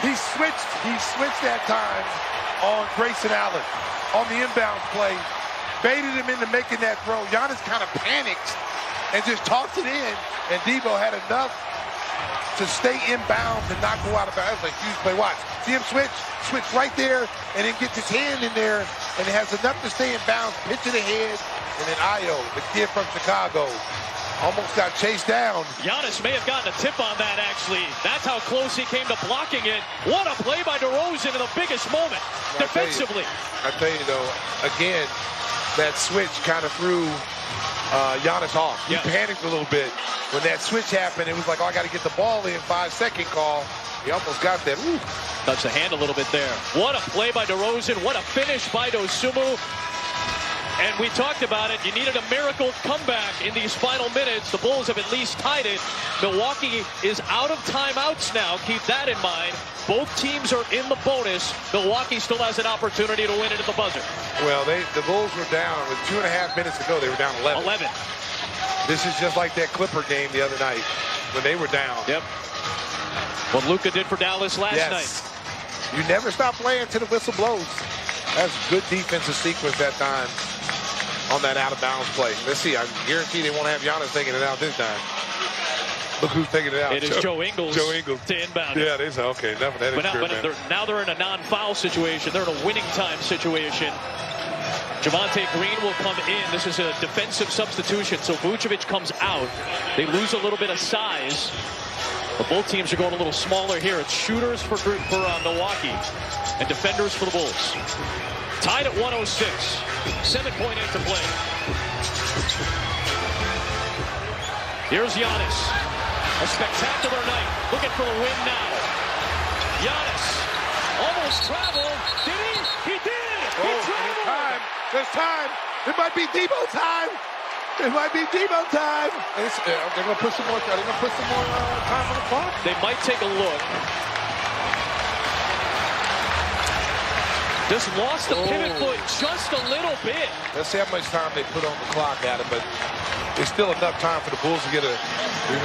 He switched that time on Grayson Allen on the inbounds play, baited him into making that throw. Giannis kind of panicked and just tossed it in, and Debo had enough to stay inbounds and not go out of bounds. That was a huge play. Watch. See him switch right there, and then gets his hand in there, and it has enough to stay in bounds, pitch it ahead, and then Ayo, the kid from Chicago, almost got chased down. Giannis may have gotten a tip on that, actually. That's how close he came to blocking it. What a play by DeRozan in the biggest moment, defensively. I tell you, though, again, that switch kind of threw Giannis off. He panicked a little bit. When that switch happened, it was like, oh, I got to get the ball in, 5-second call. He almost got that. Ooh. Touched the hand a little bit there. What a play by DeRozan. What a finish by Dosunmu. And we talked about it. You needed a miracle comeback in these final minutes. The Bulls have at least tied it. Milwaukee is out of timeouts now. Keep that in mind. Both teams are in the bonus. Milwaukee still has an opportunity to win it at the buzzer. Well, the Bulls were down with 2.5 minutes to go. They were down 11. This is just like that Clipper game the other night when they were down. Yep. What Luka did for Dallas last night. You never stop playing till the whistle blows. That's good defensive sequence that time on that out-of-bounds play. Let's see. I guarantee they won't have Giannis taking it out this time. Look who's taking it out. It is Joe Ingles. To inbound. Yeah, they say, okay, enough of that experiment. Now they're in a non-foul situation. They're in a winning time situation. Javonte Green will come in. This is a defensive substitution, so Vucevic comes out. They lose a little bit of size. But both teams are going a little smaller here. It's shooters for Milwaukee and defenders for the Bulls. Tied at 106. 7.8 to play. Here's Giannis. A spectacular night. Looking for the win now. Giannis almost traveled. Did he? He did. He traveled. There's time. It might be Debo time. It might be Debo time. They're going to put some more. They're going to put some more time on the clock. They might take a look. Just lost the pivot foot just a little bit. Let's see how much time they put on the clock at it, but it's still enough time for the Bulls to get a.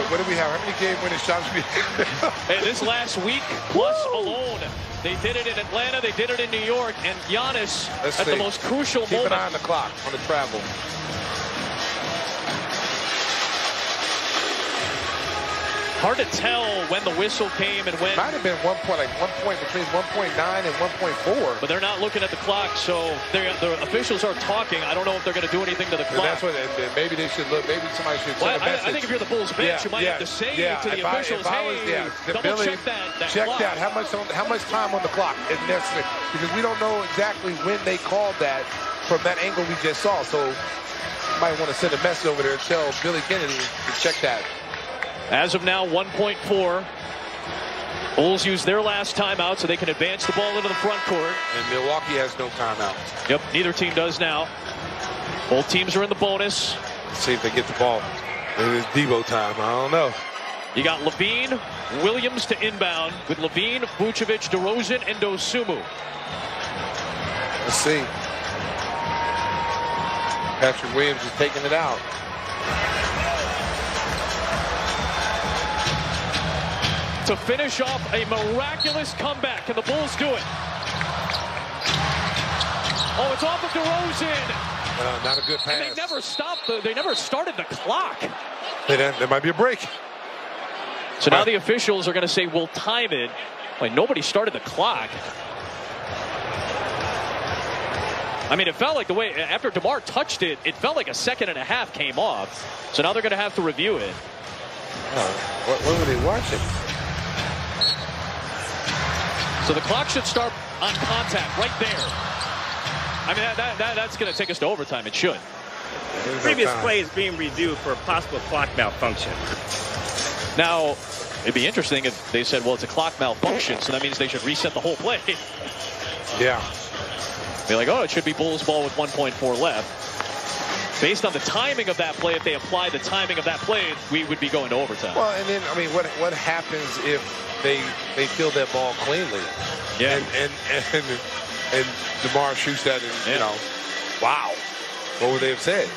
What do we have? How many game-winning shots we have? Hey, this last week plus alone. They did it in Atlanta. They did it in New York. And Giannis at the most crucial moment. Keep an eye on the clock on the travel. Hard to tell when the whistle came and when. Might have been one point between 1.9 and 1.4. But they're not looking at the clock, so the officials are talking. I don't know if they're going to do anything to the clock. That's what. Maybe they should look. Maybe somebody should send a message. I think if you're the Bulls bench, you might have to say to the officials, double check that clock. How much time on the clock is necessary? Because we don't know exactly when they called that from that angle we just saw. So you might want to send a message over there and tell Billy Kennedy to check that. As of now, 1.4. Bulls use their last timeout so they can advance the ball into the front court. And Milwaukee has no timeout. Yep, neither team does now. Both teams are in the bonus. Let's see if they get the ball. It is Debo time. I don't know. You got Levine, Williams to inbound with Levine, Vucevic, DeRozan, and Dosunmu. Let's see. Patrick Williams is taking it out. To finish off a miraculous comeback. Can the Bulls do it? Oh, it's off of DeRozan. Not a good pass. And they never started the clock. There might be a break. So now the officials are going to say, we'll time it. Like, nobody started the clock. I mean, it felt like the way, after DeMar touched it, it felt like a second and a half came off. So now they're going to have to review it. What were they watching? So the clock should start on contact right there. I mean, that's going to take us to overtime. It should. Previous play is being reviewed for a possible clock malfunction. Now, it'd be interesting if they said, well, it's a clock malfunction, so that means they should reset the whole play. Yeah. Be like, oh, it should be Bulls ball with 1.4 left. Based on the timing of that play, if they apply the timing of that play, we would be going to overtime. Well, and then, I mean, what happens if they field that ball cleanly? Yeah. And DeMar shoots that, and you know, wow, what would they have said?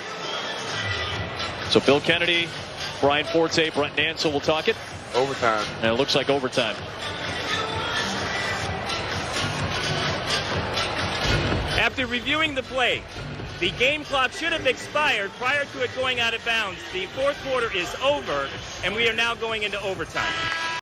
So Bill Kennedy, Brian Forte, Brent Nansel will talk it. Overtime. And it looks like overtime. After reviewing the play, the game clock should have expired prior to it going out of bounds. The fourth quarter is over, and we are now going into overtime.